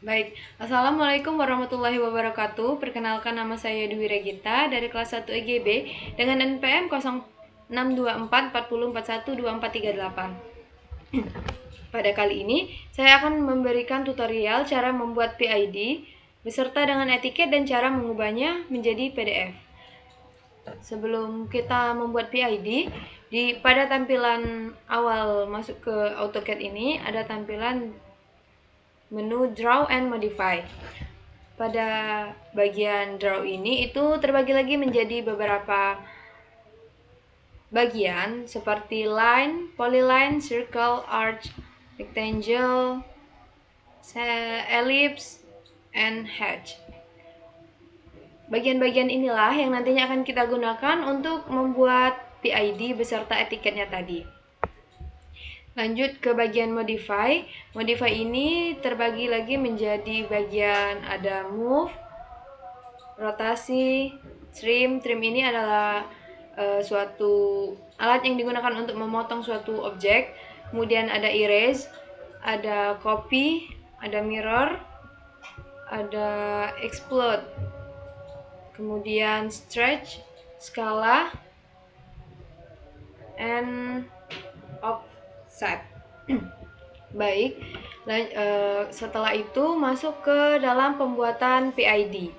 Baik, Assalamualaikum warahmatullahi wabarakatuh. Perkenalkan, nama saya Dwi Regita dari kelas 1 EGB dengan NPM 062440412438. Pada kali ini, saya akan memberikan tutorial cara membuat PID beserta dengan etiket dan cara mengubahnya menjadi PDF. Sebelum kita membuat PID, pada tampilan awal masuk ke AutoCAD ini ada tampilan menu Draw and Modify. Pada bagian Draw ini itu terbagi lagi menjadi beberapa bagian seperti line, polyline, circle, arch, rectangle, ellipse, and hatch. Bagian-bagian inilah yang nantinya akan kita gunakan untuk membuat PID beserta etiketnya tadi. Lanjut ke bagian modify. Modify ini terbagi lagi menjadi bagian ada move, rotasi, trim. Trim ini adalah suatu alat yang digunakan untuk memotong suatu objek. Kemudian ada erase, ada copy, ada mirror, ada explode. Kemudian stretch, skala, and offset. Baik, setelah itu masuk ke dalam pembuatan PID.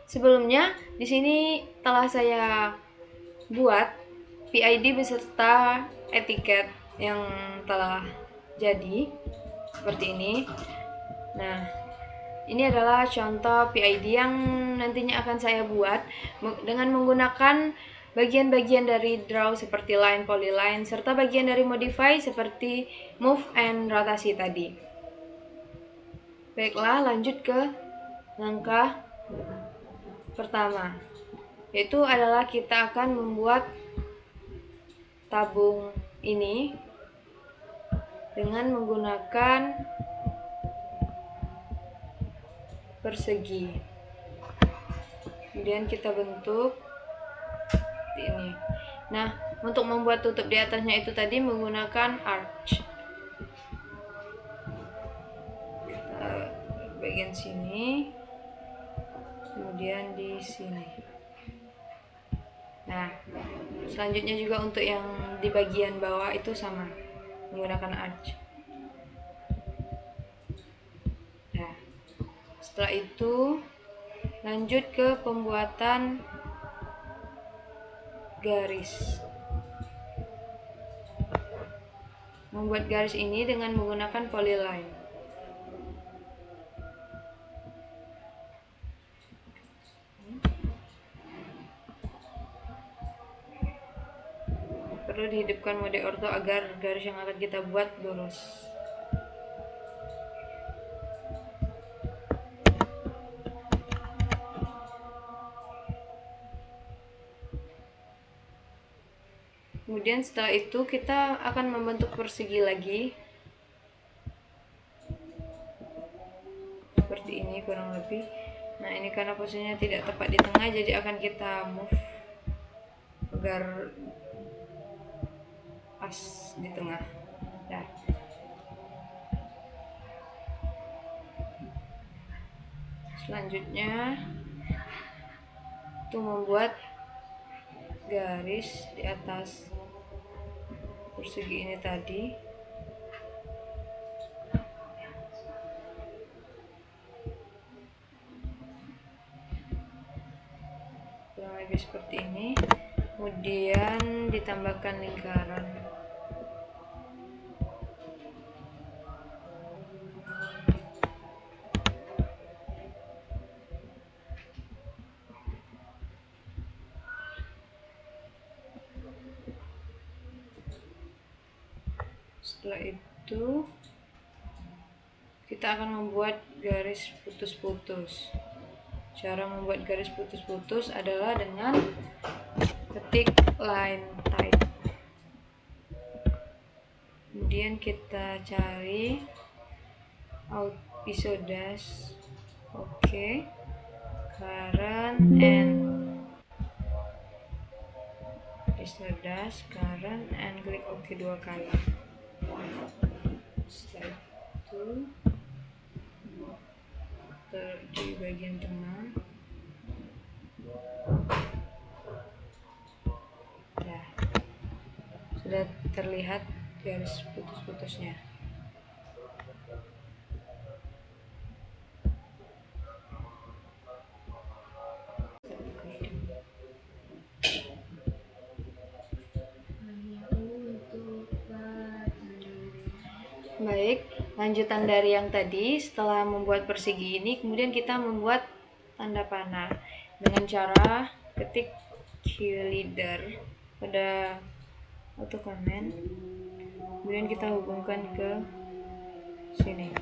Sebelumnya di sini telah saya buat PID beserta etiket yang telah jadi seperti ini. Nah, ini adalah contoh PID yang nantinya akan saya buat dengan menggunakan bagian-bagian dari draw seperti line, polyline, serta bagian dari modify seperti move and rotasi tadi. Baiklah, lanjut ke langkah pertama, yaitu adalah kita akan membuat tabung ini dengan menggunakan persegi. Kemudian kita bentuk seperti ini. Nah, untuk membuat tutup di atasnya itu tadi menggunakan arch. Bagian sini, kemudian di sini. Nah, selanjutnya juga untuk yang di bagian bawah itu sama, menggunakan arch. Nah, setelah itu lanjut ke pembuatan garis. Membuat garis ini dengan menggunakan polyline. Perlu dihidupkan mode ortho agar garis yang akan kita buat lurus. Kemudian setelah itu kita akan membentuk persegi lagi seperti ini kurang lebih. Nah, ini karena posisinya tidak tepat di tengah, jadi akan kita move agar pas di tengah. Nah, selanjutnya itu membuat garis di atas persegi ini tadi. Kurang lebih seperti ini. Kemudian ditambahkan lingkaran. Setelah itu kita akan membuat garis putus-putus. Cara membuat garis putus-putus adalah dengan ketik line type. Kemudian kita cari ISO dash, oke, current and ISO dash, current and klik OK 2 kali. Setelah itu di bagian tengah. Nah, sudah terlihat garis putus-putusnya. Baik, lanjutan dari yang tadi, setelah membuat persegi ini, kemudian kita membuat tanda panah dengan cara ketik Q-leader pada AutoCommand, kemudian kita hubungkan ke sini.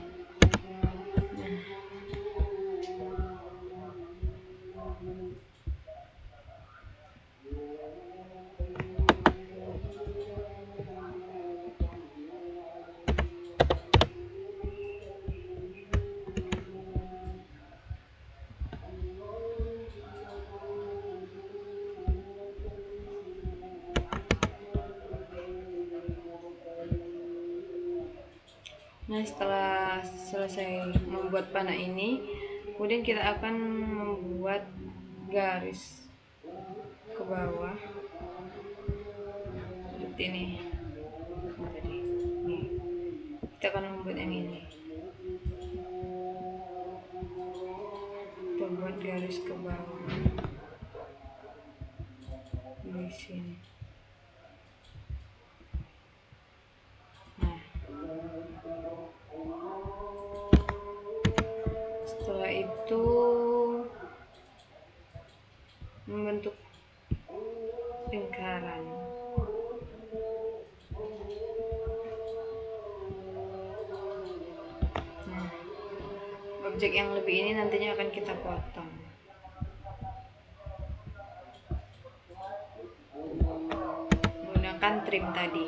Nah, setelah selesai membuat panah ini, kemudian kita akan membuat garis ke bawah seperti ini. Nih, kita akan membuat yang ini. Kita buat garis ke bawah di sini. Nah, setelah itu membentuk lingkaran. Nah, objek yang lebih ini nantinya akan kita potong menggunakan trim tadi.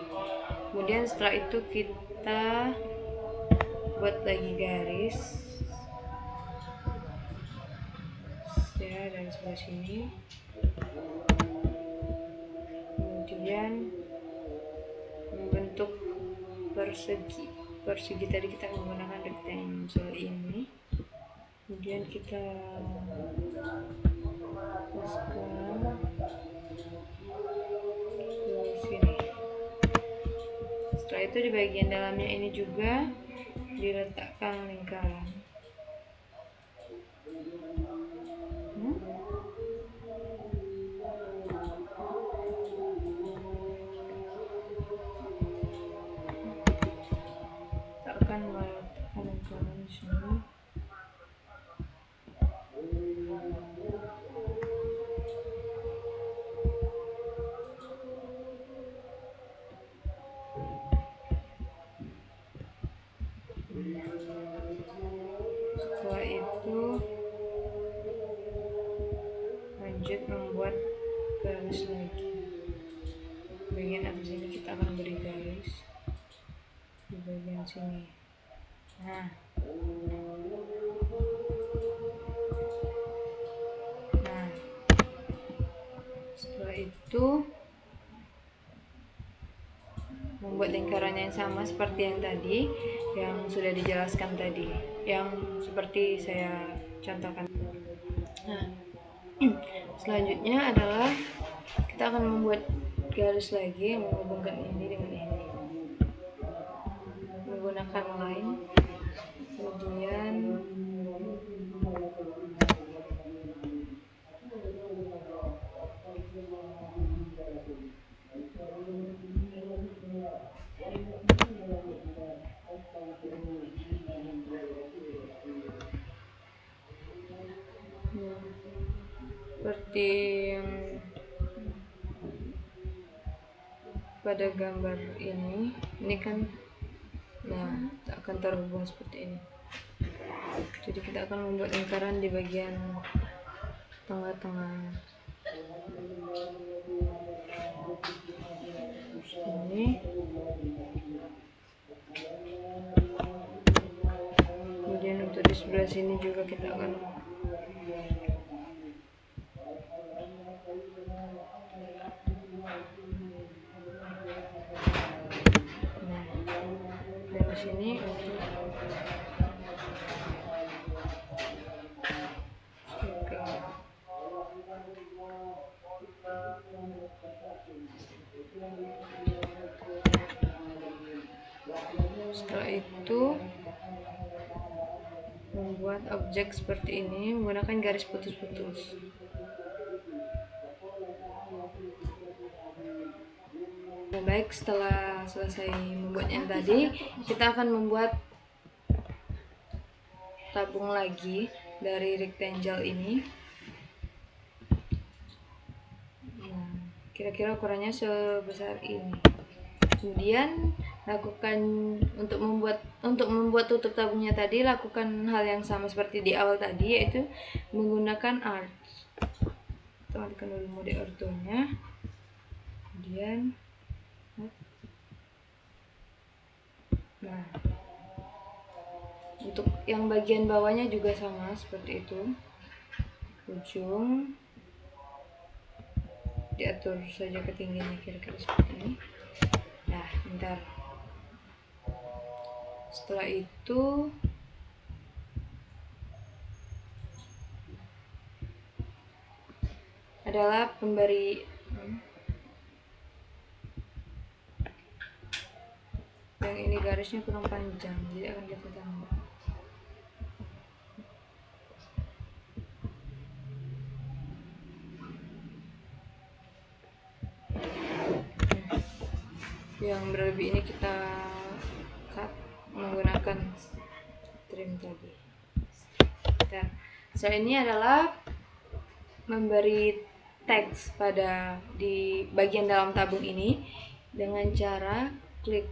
Kemudian setelah itu kita buat lagi garis ya dari sebelah sini, kemudian membentuk persegi tadi kita menggunakan rectangle ini, kemudian kita paskan ke sini. Setelah itu di bagian dalamnya ini juga diletakkan lingkaran. Kita akan meletakkan lingkaran di sini. Setelah itu lanjut membuat garis lagi. Bagian atas ini kita akan beri garis di bagian sini. Nah, setelah itu membuat lingkaran yang sama seperti yang tadi, yang sudah dijelaskan tadi, yang seperti saya contohkan. Nah, selanjutnya adalah kita akan membuat garis lagi yang menghubungkan ini dengan ini menggunakan line, kemudian seperti pada gambar ini kan, nah akan terhubung seperti ini. Jadi kita akan membuat lingkaran di bagian tengah-tengah ini. Kemudian untuk di sebelah sini juga kita akan dari sini untuk Setelah itu membuat objek seperti ini menggunakan garis putus-putus. Nah, baik, setelah selesai membuat yang tadi, kita akan membuat tabung lagi dari rectangle ini. Nah, kira-kira ukurannya sebesar ini. Kemudian lakukan untuk membuat tutup tabungnya tadi, lakukan hal yang sama seperti di awal tadi, yaitu menggunakan arch. Tekan dulu mode orthonya, kemudian nah, untuk yang bagian bawahnya juga sama seperti itu, ujung diatur saja ketinggiannya kira-kira seperti ini. Nah, bentar. Setelah itu adalah pemberi yang ini garisnya kurang panjang, jadi akan kita tambah. Yang berlebih ini kita cut menggunakan trim tadi. Dan setelah ini adalah memberi teks di bagian dalam tabung ini dengan cara klik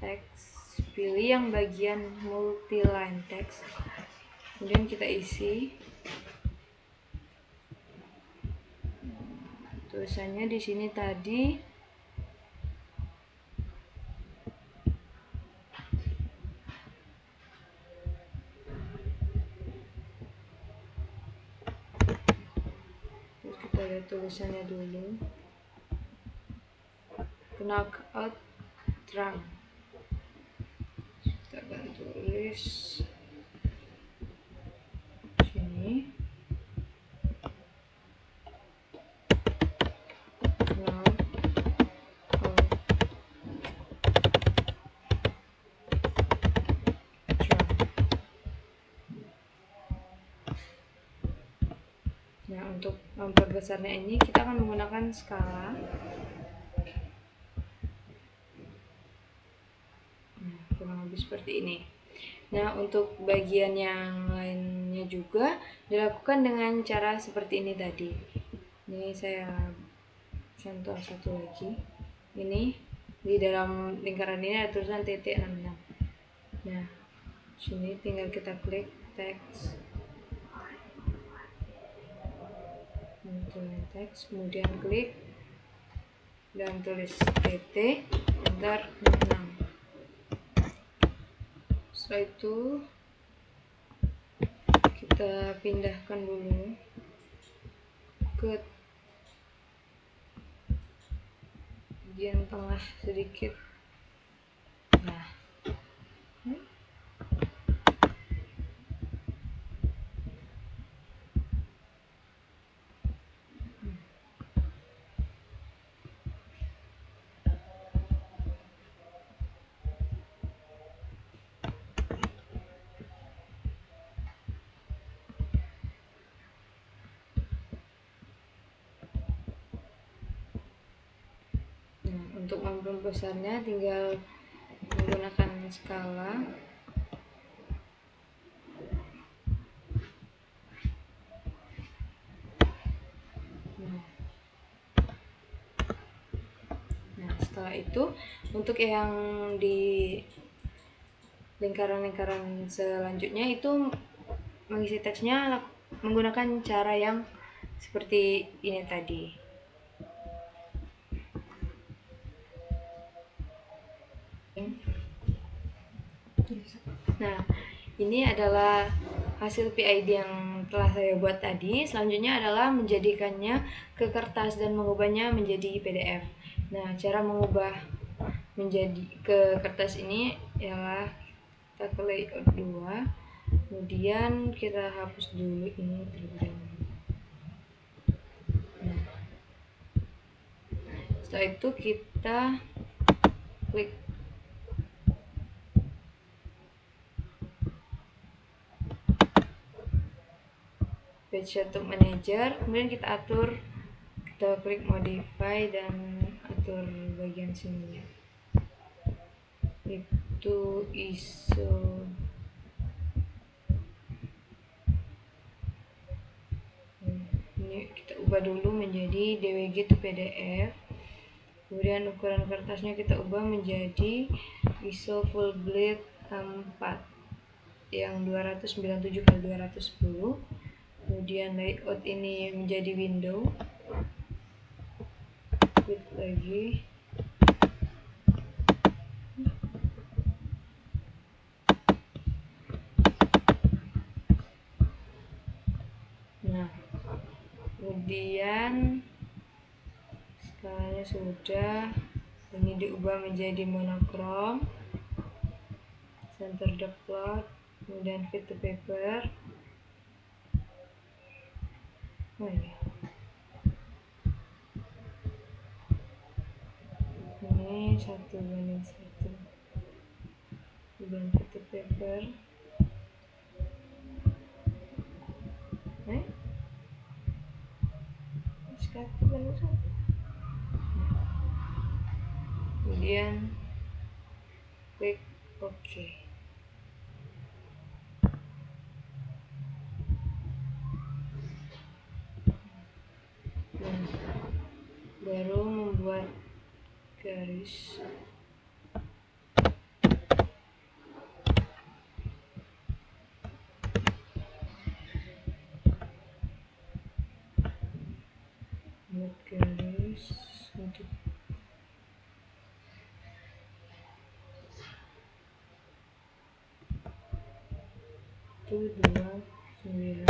teks, pilih yang bagian multi line text, kemudian kita isi tulisannya di sini tadi. Terus kita lihat tulisannya dulu, knockout drum. Kita akan tulis sini knockout drum. Nah, untuk memperbesarnya ini kita akan menggunakan skala. Nah, kurang lebih seperti ini. Nah, untuk bagian yang lainnya juga dilakukan dengan cara seperti ini tadi. Ini saya contoh satu lagi. Ini di dalam lingkaran ini ada tulisan titik 66. Nah, sini tinggal kita klik teks, teks, kemudian klik dan tulis pt, enter 66. Setelah itu kita pindahkan dulu ke bagian tengah sedikit. Nah, untuk memperbesarnya tinggal menggunakan skala. Nah, setelah itu untuk yang di lingkaran-lingkaran selanjutnya itu mengisi teksnya menggunakan cara yang seperti ini tadi. Nah, ini adalah hasil PID yang telah saya buat tadi. Selanjutnya adalah menjadikannya ke kertas dan mengubahnya menjadi PDF. Nah, cara mengubah menjadi ke kertas ini ialah kita ke layout 2, kemudian kita hapus dulu ini terlebih dahulu. Nah, setelah itu kita klik page setup manager, kemudian kita atur, kita klik modify dan atur bagian sini, itu ISO. Ini kita ubah dulu menjadi DWG to PDF. Kemudian ukuran kertasnya kita ubah menjadi ISO full bleed 4 yang 297x210. Kemudian layout ini menjadi window, klik lagi. Nah, kemudian skalanya sudah, ini diubah menjadi monokrom, center the plot, kemudian fit to paper. Oh iya, ini 1:1, kemudian fit to paper. Kemudian klik OK. Nah, baru membuat garis. Buat garis untuk itu 297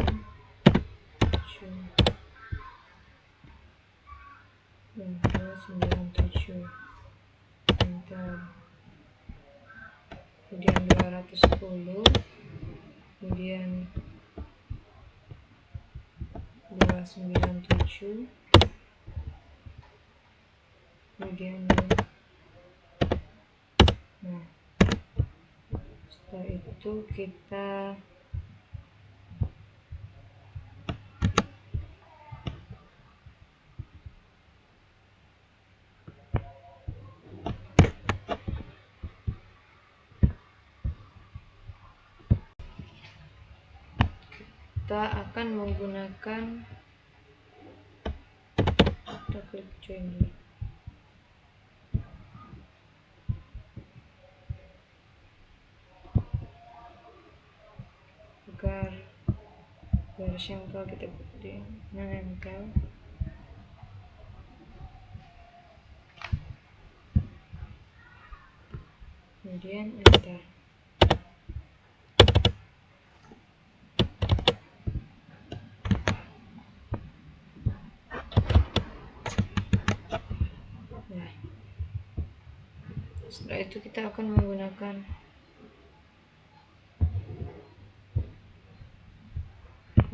enter, kemudian 210, kemudian 297, kemudian nah, setelah itu kita akan menggunakan, kita klik join dulu. Agar garis yang kalau kita menempel, kemudian enter. Nah, setelah itu kita akan menggunakan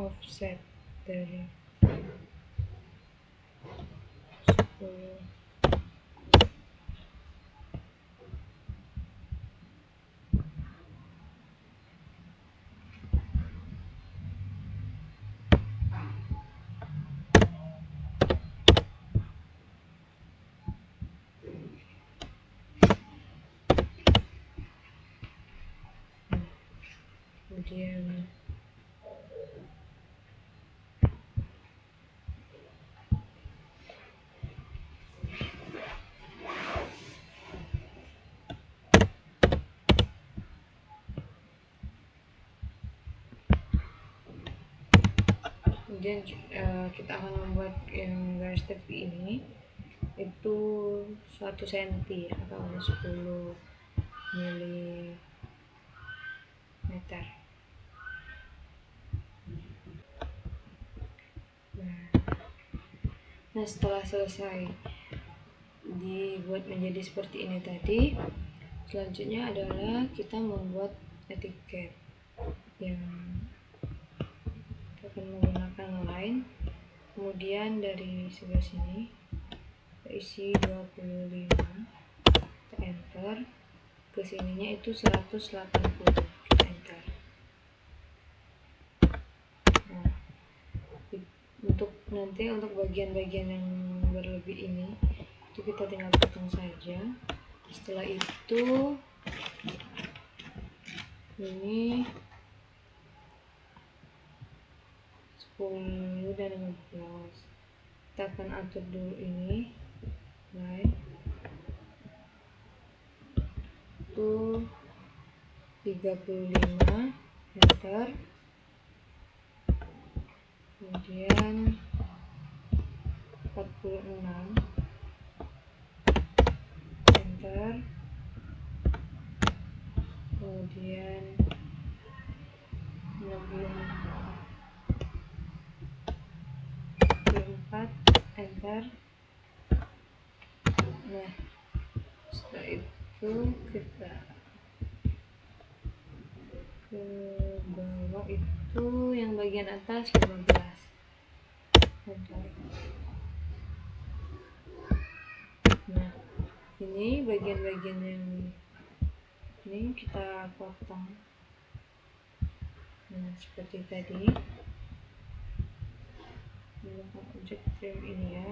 offset dari 10. Kemudian kita akan membuat yang garis tepi ini itu 1 cm atau 10 mm. Nah, setelah selesai dibuat menjadi seperti ini tadi, selanjutnya adalah kita membuat etiket yang kita akan menggunakan line. Kemudian dari sebelah sini kita isi 25, kita enter, ke sininya itu 180, kita enter. Nah, nanti untuk bagian-bagian yang berlebih ini itu kita tinggal potong saja. Setelah itu ini 10 dan 15 kita akan atur dulu ini baik itu 35 enter, kemudian 46 enter, kemudian 64 enter. Nah, setelah itu kita ke bawah, itu yang bagian atas 15 enter. Nah, ini bagian-bagian yang ini kita potong. Nah, seperti tadi menggunakan objek trim ini ya.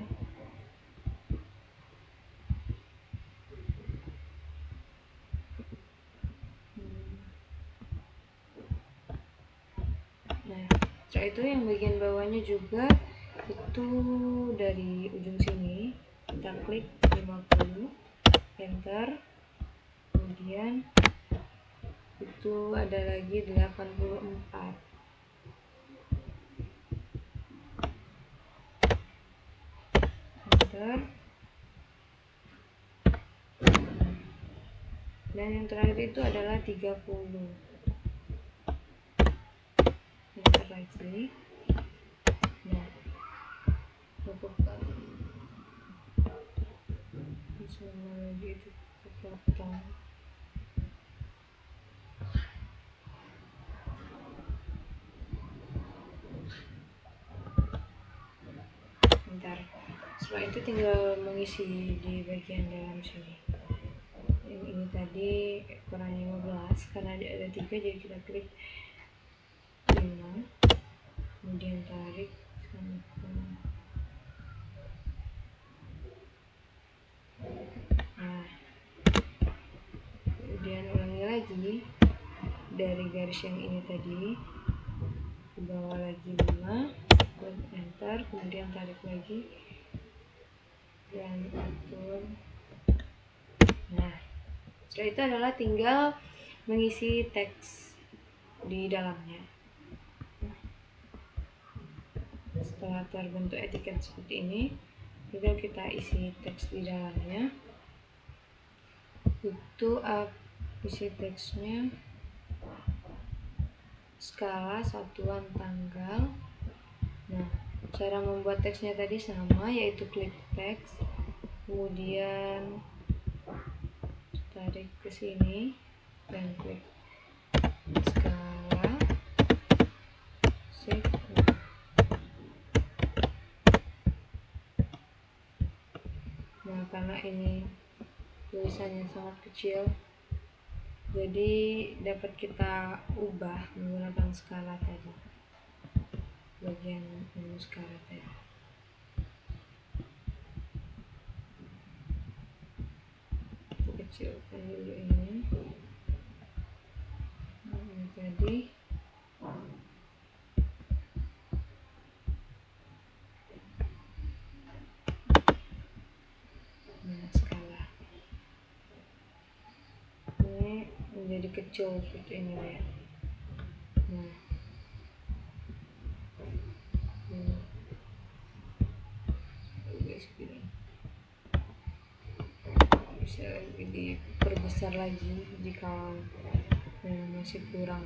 Nah, setelah itu yang bagian bawahnya juga itu dari ujung sini kita klik 50 enter, kemudian itu ada lagi 84 enter, dan yang terakhir itu adalah 30 enter lagi. Nah, lakukan semua lagi itu kita potong. Bentar, setelah itu tinggal mengisi di bagian dalam sini. Yang ini tadi kurang 15 karena ada 3, jadi kita klik 5, kemudian tarik sampai. Nah, kemudian ulangi lagi dari garis yang ini tadi ke bawah lagi 5, klik enter, kemudian tarik lagi dan atur. Nah, setelah itu adalah tinggal mengisi teks di dalamnya. Setelah terbentuk etiket seperti ini, tinggal kita isi teks di dalamnya. Itu isi teksnya skala satuan tanggal. Nah, cara membuat teksnya tadi sama, yaitu klik teks, kemudian tarik ke sini dan klik skala, save. Nah, karena ini tulisannya sangat kecil, jadi dapat kita ubah menggunakan skala tadi, bagian menu skala tadi. Kecilkan dulu ini. Nah, ini tadi. Nah, skala ini menjadi kecil seperti ini ya. Nah, bisa diperbesar lagi jika masih kurang.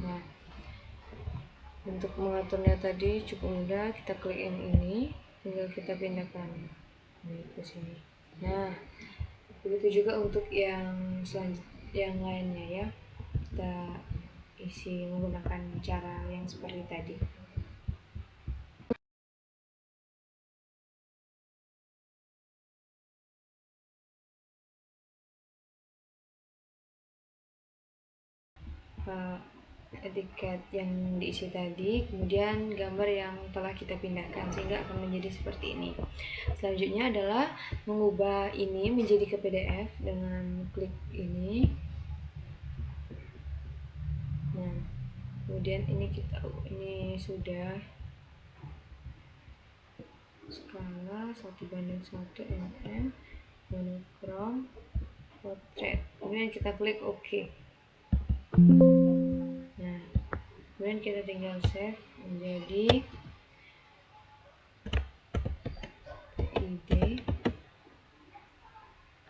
Nah, untuk mengaturnya tadi cukup mudah, kita klik yang ini, tinggal kita pindahkan ke sini. Nah, begitu juga untuk yang yang lainnya ya, kita isi menggunakan cara yang seperti tadi. etiket yang diisi tadi, kemudian gambar yang telah kita pindahkan, sehingga akan menjadi seperti ini. Selanjutnya adalah mengubah ini menjadi ke PDF dengan klik ini. Nah, kemudian ini sudah skala 1:1 mm, monokrom, portrait. Kemudian kita klik OK. Nah, kemudian kita tinggal save menjadi PID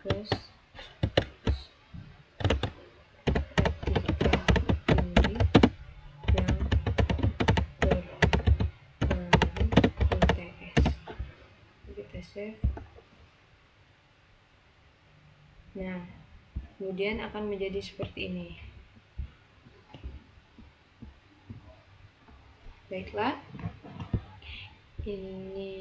plus etiket tinggi yang terbaru UTS. Kita save. Nah, kemudian akan menjadi seperti ini. Baiklah, ini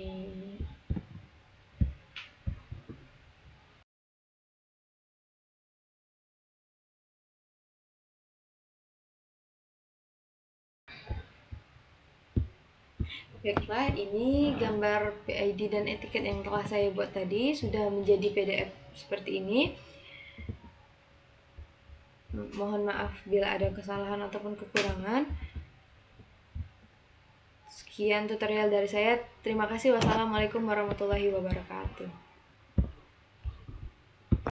baiklah, ini gambar PID dan etiket yang telah saya buat tadi sudah menjadi PDF seperti ini. Mohon maaf bila ada kesalahan ataupun kekurangan. Sekian tutorial dari saya. Terima kasih. Wassalamualaikum warahmatullahi wabarakatuh.